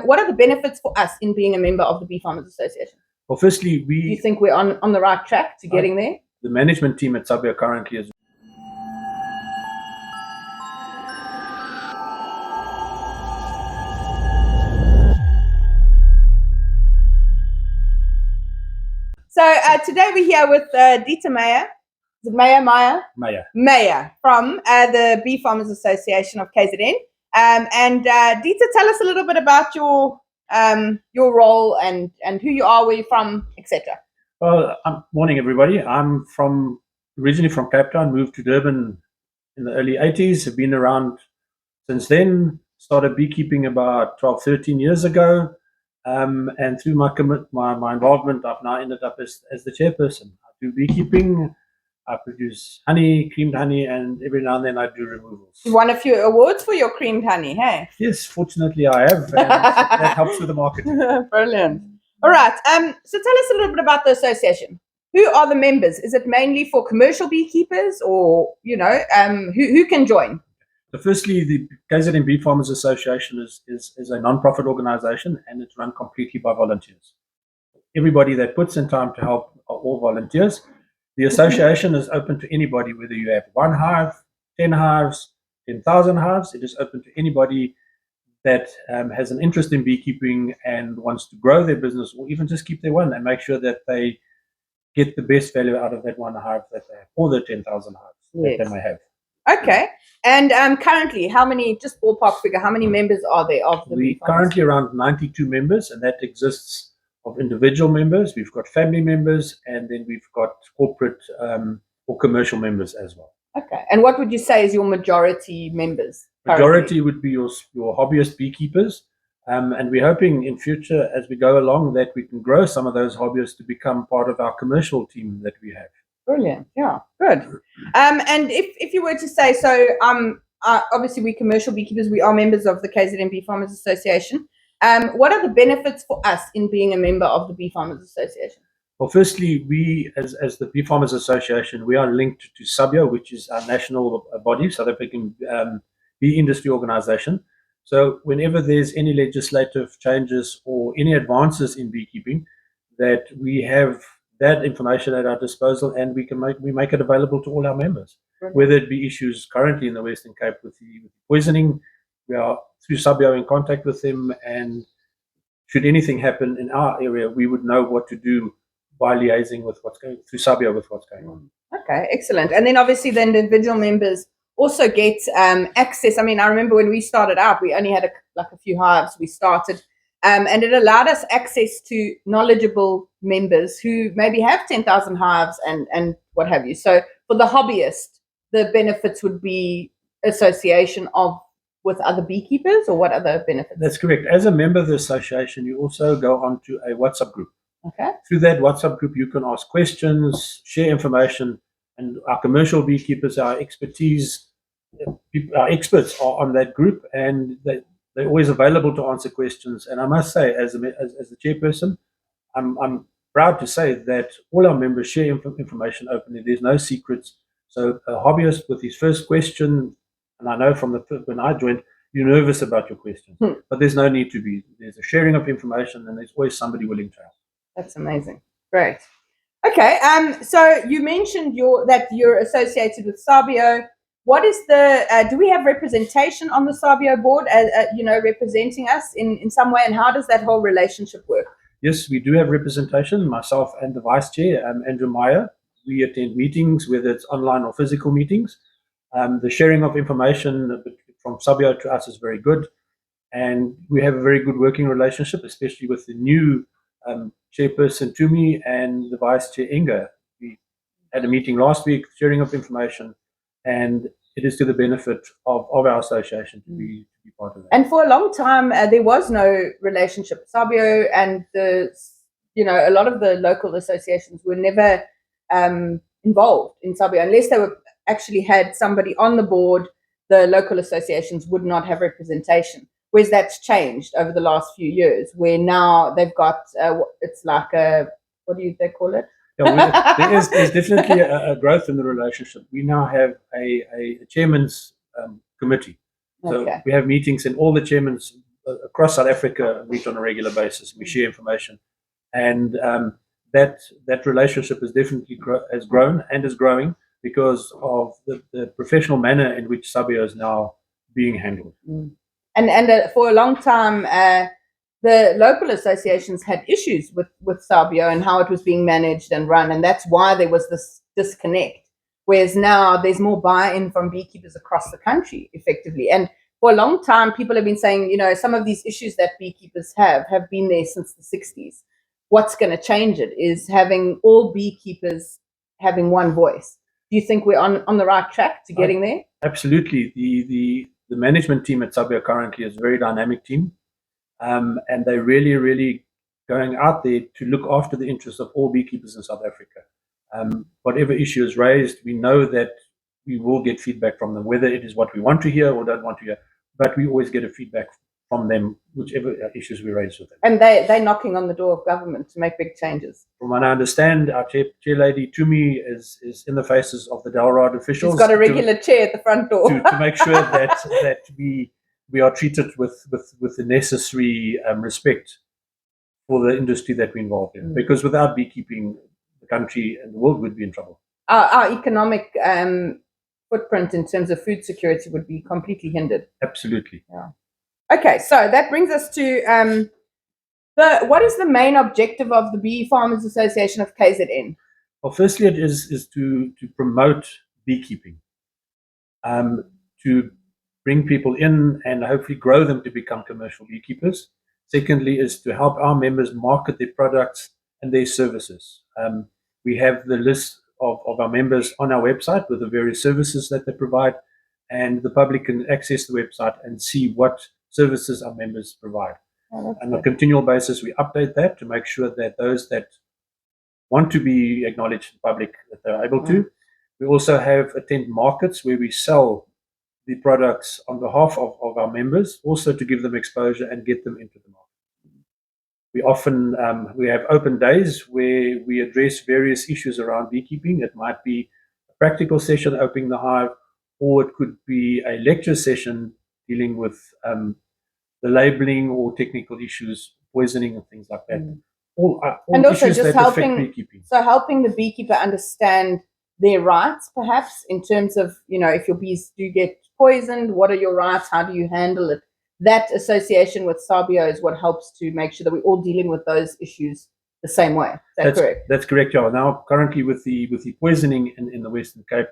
What are the benefits for us in being a member of the Beefarmers Association? Well, firstly, Do you think we're on the right track to getting there? The management team at Sabio currently is So today we're here with Dieter Meyer. Is it Meyer from the Beefarmers Association of KZN. And Dieter, tell us a little bit about your role and who you are, where you're from, etc. Well, morning everybody. I'm originally from Cape Town, moved to Durban in the early 80s. Have been around since then. Started beekeeping about 12, 13 years ago. And through my involvement, I've now ended up as the chairperson. I do beekeeping. I produce honey, creamed honey, and every now and then I do removals. You won a few awards for your creamed honey, hey? Yes, fortunately I have, and that helps with the marketing. Brilliant. All right. So tell us a little bit about the association. Who are the members? Is it mainly for commercial beekeepers, or who can join? So firstly, the KZN Beefarmers Association is a non-profit organization, and it's run completely by volunteers. Everybody that puts in time to help are all volunteers. The association is open to anybody, whether you have 1 hive, 10 hives, 10,000 hives. It is open to anybody that has an interest in beekeeping and wants to grow their business, or even just keep their one and make sure that they get the best value out of that 1 hive that they have, or the 10,000 hives that they may have. Okay. And currently, how many, just ballpark figure, how many members are there of the We're currently around 92 members, and that exists of individual members. We've got family members, and then we've got corporate or commercial members as well. Okay. And what would you say is your majority members? Majority would be your hobbyist beekeepers. And we're hoping in future, as we go along, that we can grow some of those hobbyists to become part of our commercial team that we have. Brilliant. Yeah, good. And if you were to say, so obviously we commercial beekeepers, we are members of the KZN Beefarmers Association. What are the benefits for us in being a member of the Beefarmers Association? Well, firstly, we as the Beefarmers Association, we are linked to Sabio, which is our national body, South African bee industry organization. So whenever there's any legislative changes or any advances in beekeeping, that we have that information at our disposal, and we make it available to all our members. Brilliant. Whether it be issues currently in the Western Cape with the poisoning, we are through Sabio in contact with them, and should anything happen in our area, we would know what to do by liaising with through Sabio with what's going on. Okay, excellent. And then obviously the individual members also get access. I mean, I remember when we started out, we only had a few hives. We started, and it allowed us access to knowledgeable members who maybe have 10,000 hives and what have you. So for the hobbyist, the benefits would be association with other beekeepers, or what other benefits? That's correct. As a member of the association, you also go onto a WhatsApp group. Okay. Through that WhatsApp group, you can ask questions, share information, and our commercial beekeepers, our experts are on that group, and they're always available to answer questions. And I must say, as the chairperson, I'm proud to say that all our members share information openly. There's no secrets. So a hobbyist with his first question, and I know when I joined, you're nervous about your questions, but there's no need to be. There's a sharing of information, and there's always somebody willing to help. That's amazing. Great. Okay. So you mentioned that you're associated with Sabio. What is do we have representation on the Sabio board, representing us in some way, and how does that whole relationship work? Yes, we do have representation, myself and the vice chair, Andrew Meyer. We attend meetings, whether it's online or physical meetings. The sharing of information from Sabio to us is very good, and we have a very good working relationship, especially with the new chairperson Tumi and the vice chair Inga. We had a meeting last week, sharing of information, and it is to the benefit of our association to be part of that. And for a long time, there was no relationship. Sabio and a lot of the local associations were never involved in Sabio unless they actually had somebody on the board. The local associations would not have representation. Whereas that's changed over the last few years, where now they've got it's like what do they call it? Yeah, there's definitely a growth in the relationship. We now have a chairman's committee. So we have meetings, and all the chairmans across South Africa meet on a regular basis. We share information, and that relationship has definitely has grown and is growing because of the professional manner in which Sabio is now being handled. And for a long time, the local associations had issues with Sabio and how it was being managed and run, and that's why there was this disconnect. Whereas now there's more buy-in from beekeepers across the country, effectively. And for a long time, people have been saying, you know, some of these issues that beekeepers have been there since the 60s. What's going to change it is having all beekeepers having one voice. Do you think we're on the right track to getting there? Absolutely. The management team at Sabio currently is a very dynamic team, and they're really going out there to look after the interests of all beekeepers in South Africa. Whatever issue is raised, we know that we will get feedback from them, whether it is what we want to hear or don't want to hear, but we always get a feedback from them, whichever issues we raise with them. And they're knocking on the door of government to make big changes. From what I understand, our chair lady, Tumi, is in the faces of the Dalrod officials. She's got a regular chair at the front door. to make sure that we are treated with the necessary respect for the industry that we're involved in. Because without beekeeping, the country and the world would be in trouble. Our economic footprint in terms of food security would be completely hindered. Absolutely. Yeah. Okay, so that brings us to what is the main objective of the Beefarmers Association of KZN? Well, firstly, it is to promote beekeeping, to bring people in and hopefully grow them to become commercial beekeepers. Secondly, is to help our members market their products and their services. We have the list of our members on our website with the various services that they provide, and the public can access the website and see what services our members provide. On a continual basis, we update that to make sure that those that want to be acknowledged in public, that they're able to. We also attend markets where we sell the products on behalf of our members, also to give them exposure and get them into the market. We often we have open days where we address various issues around beekeeping. It might be a practical session opening the hive, or it could be a lecture session dealing with the labeling or technical issues, poisoning and things like that. All and also issues just that affect beekeeping. So helping the beekeeper understand their rights, perhaps, in terms of, you know, if your bees do get poisoned, what are your rights? How do you handle it? That association with Sabio is what helps to make sure that we're all dealing with those issues the same way. That's correct? That's correct, yeah. Now, currently with the poisoning in the Western Cape,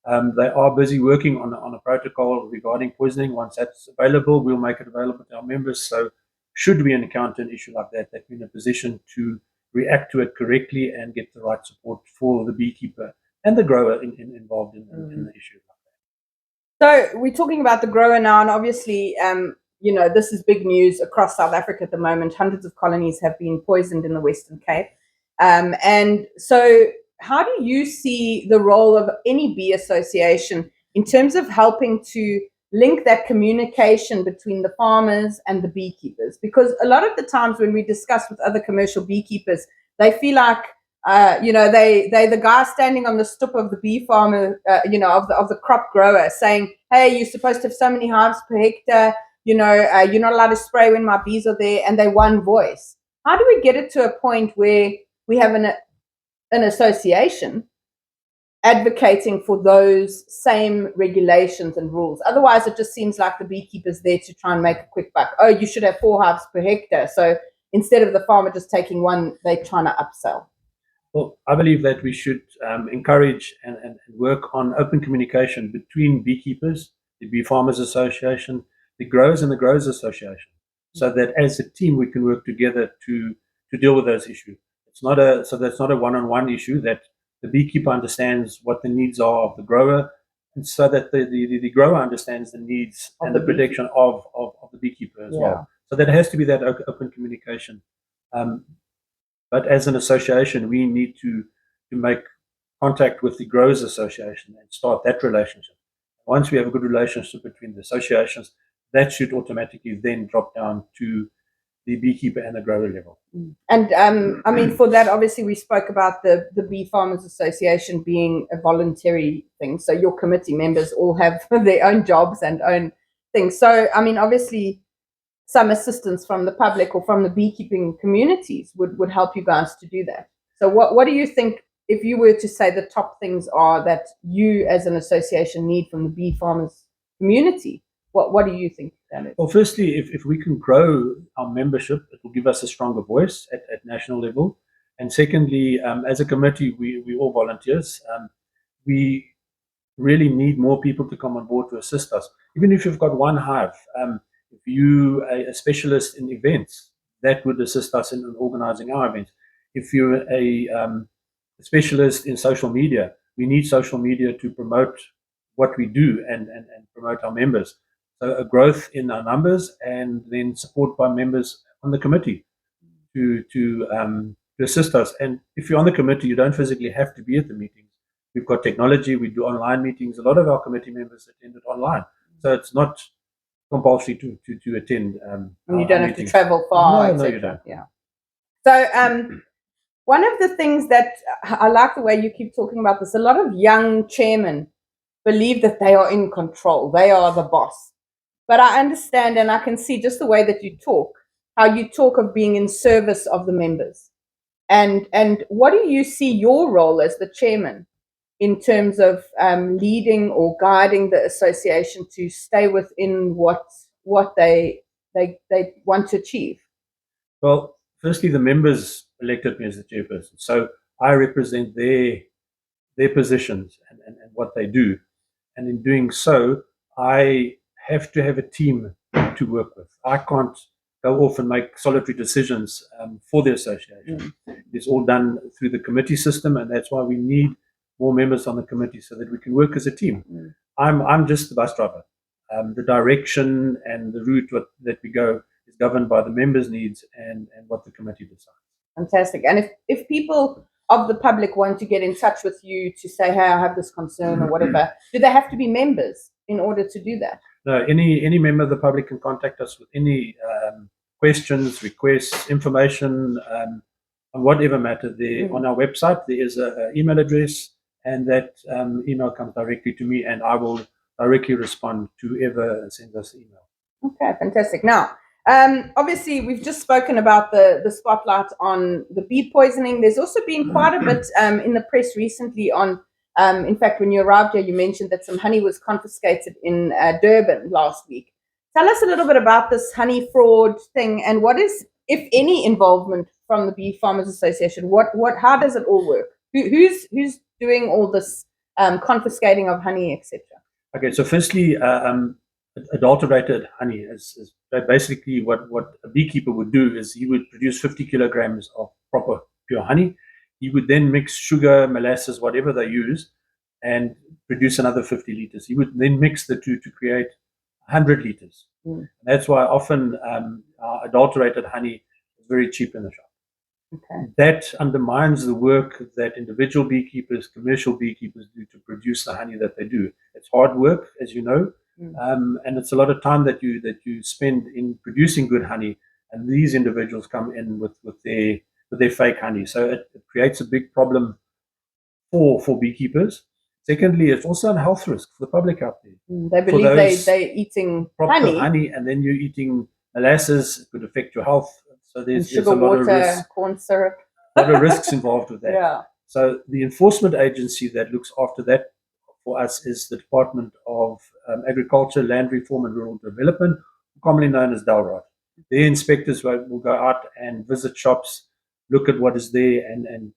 they are busy working on a protocol regarding poisoning. Once that's available, we'll make it available to our members. So should we encounter an issue like that, we're in a position to react to it correctly and get the right support for the beekeeper and the grower involved in the issue like that. So we're talking about the grower now, and obviously, you know, this is big news across South Africa at the moment. Hundreds of colonies have been poisoned in the Western Cape. And so how do you see the role of any bee association in terms of helping to link that communication between the farmers and the beekeepers? Because a lot of the times when we discuss with other commercial beekeepers, they feel like, you know, they're the guy standing on the stoop of the bee farmer, you know, of the crop grower saying, hey, you're supposed to have so many hives per hectare. You know, you're not allowed to spray when my bees are there, and they're one voice. How do we get it to a point where we have an association advocating for those same regulations and rules? Otherwise, it just seems like the beekeeper's there to try and make a quick buck. Oh, you should have 4 hives per hectare. So instead of the farmer just taking one, they're trying to upsell. Well, I believe that we should encourage and work on open communication between beekeepers, the Beefarmers Association, the growers and the Growers Association, so that as a team we can work together to deal with those issues. So that's not a one-on-one issue, that the beekeeper understands what the needs are of the grower, and so that the grower understands the needs and the protection of the beekeeper as well. So there has to be that open communication. But as an association, we need to make contact with the Growers Association and start that relationship. Once we have a good relationship between the associations, that should automatically then drop down to the beekeeper and the grower level. And I mean, for that, obviously, we spoke about the Beefarmers Association being a voluntary thing. So your committee members all have their own jobs and own things. So, I mean, obviously, some assistance from the public or from the beekeeping communities would help you guys to do that. So what do you think, if you were to say the top things are that you as an association need from the bee farmers community, what do you think that is? Well, firstly, if we can grow our membership, it will give us a stronger voice at national level. And secondly, as a committee, we all volunteers. We really need more people to come on board to assist us. Even if you've got one hive, if you are a specialist in events, that would assist us in organizing our events. If you're a specialist in social media, we need social media to promote what we do and promote our members. So a growth in our numbers, and then support by members on the committee to assist us. And if you're on the committee, you don't physically have to be at the meetings. We've got technology. We do online meetings. A lot of our committee members attended online, so it's not compulsory to attend. And you don't have to travel far. No, you don't. Yeah. So one of the things that I like the way you keep talking about this, a lot of young chairmen believe that they are in control. They are the boss. But I understand, and I can see just the way that you talk, how you talk of being in service of the members. And what do you see your role as the chairman in terms of leading or guiding the association to stay within what they want to achieve? Well, firstly, the members elected me as the chairperson, so I represent their positions and what they do. And in doing so, I have to have a team to work with. I can't go off and make solitary decisions for the association. It's all done through the committee system, and that's why we need more members on the committee so that we can work as a team. I'm just the bus driver. The direction and the route that we go is governed by the members' needs and what the committee decides. Fantastic. And if people of the public want to get in touch with you to say, hey, I have this concern or whatever, do they have to be members in order to do that? No, any member of the public can contact us with any questions, requests, information on whatever matter. There on our website, there is an email address, and that email comes directly to me, and I will directly respond to whoever sends us the email. Okay, fantastic. Now, obviously, we've just spoken about the spotlight on the bee poisoning. There's also been quite a bit in the press recently on, in fact, when you arrived here, you mentioned that some honey was confiscated in Durban last week. Tell us a little bit about this honey fraud thing, and what is, if any, involvement from the Bee Farmers Association? How does it all work? Who's doing all this confiscating of honey, etc.? Okay, so firstly, adulterated honey is basically what a beekeeper would do is he would produce 50 kilograms of proper pure honey. He would then mix sugar, molasses, whatever they use, and produce another 50 liters. He would then mix the two to create 100 liters. That's why often adulterated honey is very cheap in the shop. Okay. That undermines the work that individual beekeepers, commercial beekeepers do to produce the honey that they do. It's hard work, as you know. And it's a lot of time that you spend in producing good honey, and these individuals come in with their fake honey. So it creates a big problem for beekeepers. Secondly, it's also a health risk for the public out there. They believe they're eating honey, and then you're eating molasses. It could affect your health. So there's sugar, a lot water, of risk, corn syrup. a lot of risks involved with that. Yeah. So the enforcement agency that looks after that for us is the Department of Agriculture, Land Reform and Rural Development, commonly known as DALROD. Their inspectors will go out and visit shops, look at what is there, and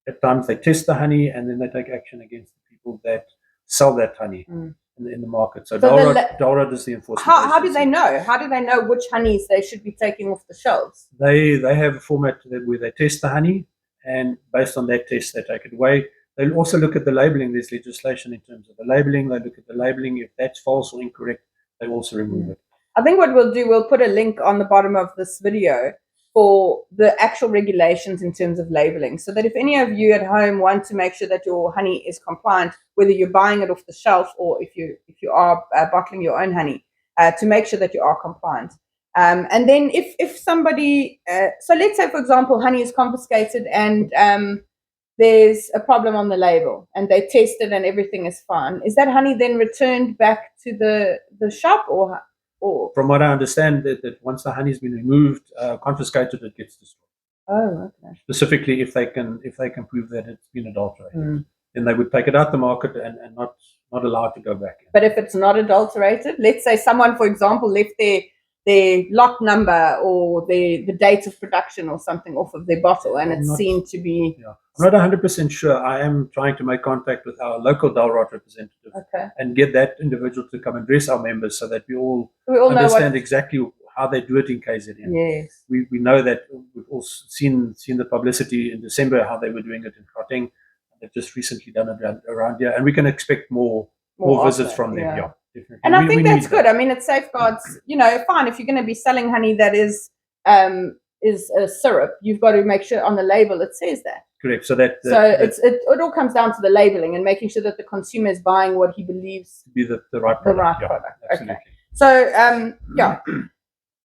at times they test the honey, and then they take action against the people that sell that honey in the market. So DALROD is the enforcement agency. How do they know? How do they know which honeys they should be taking off the shelves? They have a format where they test the honey, and based on that test, they take it away. They'll also look at the labeling. There's legislation in terms of the labeling. They look at the labeling. If that's false or incorrect, they also remove it. I think what we'll do, we'll put a link on the bottom of this video for the actual regulations in terms of labeling, so that if any of you at home want to make sure that your honey is compliant, whether you're buying it off the shelf or if you are bottling your own honey, to make sure that you are compliant. And then if somebody, so let's say, for example, honey is confiscated and there's a problem on the label and they test it and everything is fine, is that honey then returned back to the shop, or Or from what I understand, that once the honey's been removed, confiscated, it gets destroyed. oh, okay. Specifically, if they can prove that it's been adulterated, then they would take it out the market and not allow it to go back in. But if it's not adulterated, let's say someone, for example, left their lot number or the date of production or something off of their bottle, and it's seen to be. Yeah. I'm not 100% sure. I am trying to make contact with our local Dalrot representative and get that individual to come and address our members so that we all understand exactly how they do it in KZN. Yes. We know that we've also seen the publicity in December, how they were doing it in Gauteng. They've just recently done it around here, and we can expect more visits from them. Yeah, definitely. And I think that's good. I mean, it safeguards, fine, if you're going to be selling honey that is a syrup, you've got to make sure on the label it says that. Correct. So it all comes down to the labeling and making sure that the consumer is buying what he believes to be the right product. Product. Absolutely. Okay. So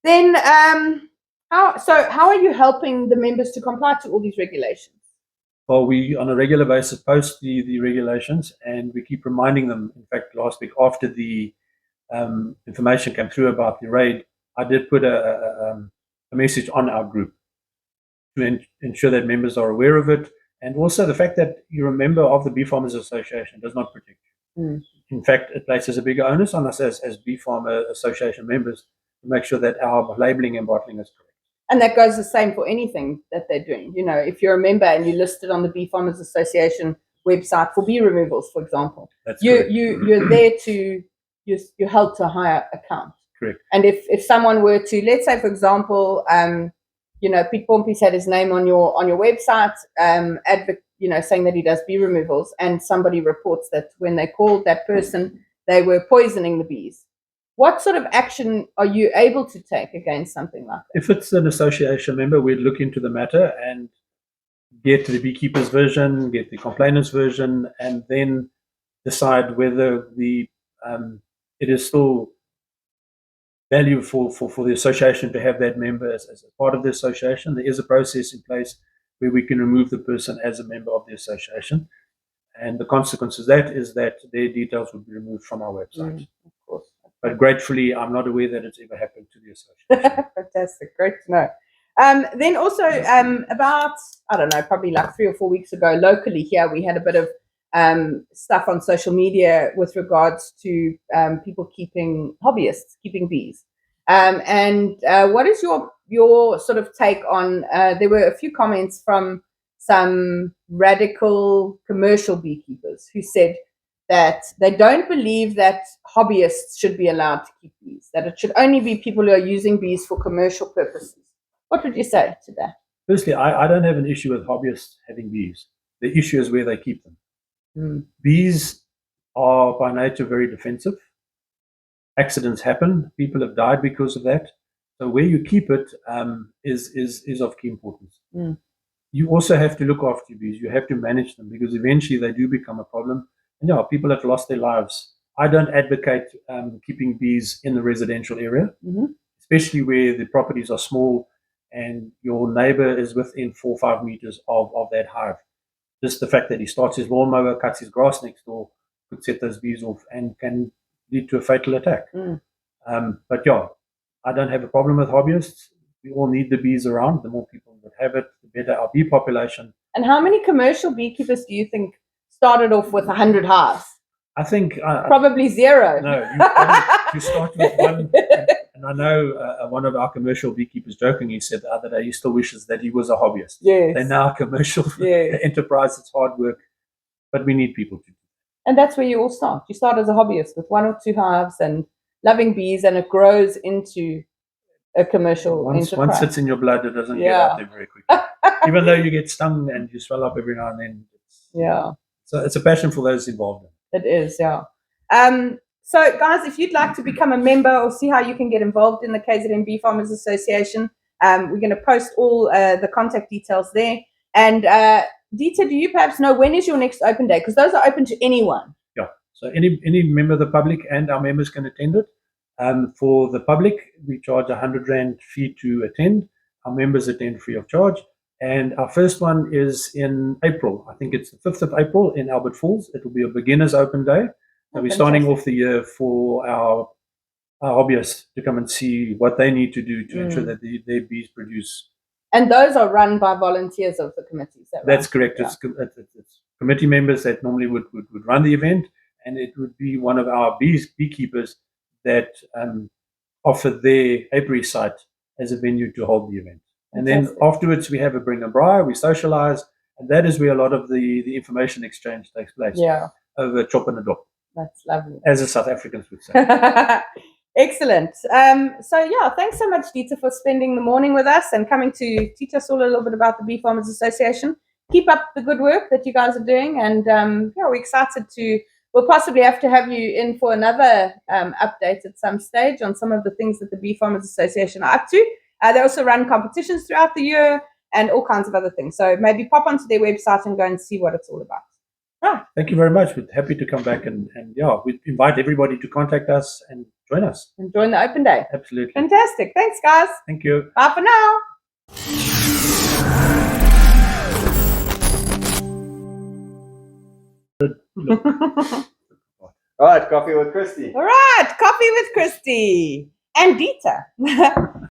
then how are you helping the members to comply to all these regulations? Well, we on a regular basis post the regulations, and we keep reminding them. In fact, last week after the information came through about the raid, I did put a message on our group to ensure that members are aware of it, and also the fact that you're a member of the Beefarmers Association does not protect you. In fact, it places a bigger onus on us as Bee Farmer Association members to make sure that our labeling and bottling is correct. And that goes the same for anything that they're doing. If you're a member and you're listed on the Beefarmers Association website for bee removals, for example, you're there you're held to a higher account. Correct. And if someone were to, let's say, for example, Pete Pompey's had his name on your website, saying that he does bee removals, and somebody reports that when they called that person, they were poisoning the bees. What sort of action are you able to take against something like that? If it's an association member, we'd look into the matter and get the beekeeper's version, get the complainant's version, and then decide whether it is still value for the association to have that member as a part of the association. There is a process in place where we can remove the person as a member of the association. And the consequence of that is that their details would be removed from our website. Of course. But gratefully, I'm not aware that it's ever happened to the association. Fantastic. Great to know. Then also about, I don't know, probably like 3 or 4 weeks ago, locally here, we had a bit of stuff on social media with regards to people keeping hobbyists, keeping bees. And what is your sort of take on, there were a few comments from some radical commercial beekeepers who said that they don't believe that hobbyists should be allowed to keep bees, that it should only be people who are using bees for commercial purposes. What would you say to that? Firstly, I don't have an issue with hobbyists having bees. The issue is where they keep them. Bees are by nature very defensive. Accidents happen. People have died because of that. So where you keep it is of key importance. You also have to look after your bees. You have to manage them because eventually they do become a problem. And people have lost their lives. I don't advocate keeping bees in the residential area, especially where the properties are small and your neighbor is within 4 or 5 meters of that hive. Just the fact that he starts his lawnmower, cuts his grass next door, could set those bees off and can lead to a fatal attack. But I don't have a problem with hobbyists. We all need the bees around. The more people that have it, the better our bee population. And how many commercial beekeepers do you think started off with 100 hives? I think probably 0. No, you start with one. And I know one of our commercial beekeepers jokingly said the other day he still wishes that he was a hobbyist. Yes. They're now a commercial enterprise. It's hard work, but we need people to do it. And that's where you all start. You start as a hobbyist with 1 or 2 hives and loving bees, and it grows into a commercial enterprise. Once it's in your blood, it doesn't get out there very quickly. Even though you get stung and you swell up every now and then. So it's a passion for those involved in it. It is, so guys, if you'd like to become a member or see how you can get involved in the KZN Beefarmers Association, we're going to post all the contact details there. And Dieter, do you perhaps know when is your next open day? Because those are open to anyone. So any member of the public and our members can attend it. For the public, we charge 100 Rand fee to attend. Our members attend free of charge. And our first one is in April. I think it's the 5th of April in Albert Falls. It will be a beginner's open day. So we're starting off the year for our hobbyists to come and see what they need to do to ensure that their bees produce. And those are run by volunteers of the committee. Is that right? That's correct. Yeah. It's committee members that normally would run the event, and it would be one of our beekeepers that offer their apiary site as a venue to hold the event. And then afterwards we have a bring and braai, we socialize, and that is where a lot of the information exchange takes place. Yeah. Over chop and a dop. That's lovely. As the South Africans would say. Excellent. So yeah, thanks so much, Dieter, for spending the morning with us and coming to teach us all a little bit about the Beefarmers Association. Keep up the good work that you guys are doing, and yeah, we're excited we'll possibly have to have you in for another update at some stage on some of the things that the Beefarmers Association are up to. They also run competitions throughout the year and all kinds of other things. So maybe pop onto their website and go and see what it's all about. Ah, thank you very much. We're happy to come back and yeah, we invite everybody to contact us and join us. And join the open day. Absolutely. Fantastic. Thanks, guys. Thank you. Bye for now. All right, coffee with Christy. All right, coffee with Christy and Dieter.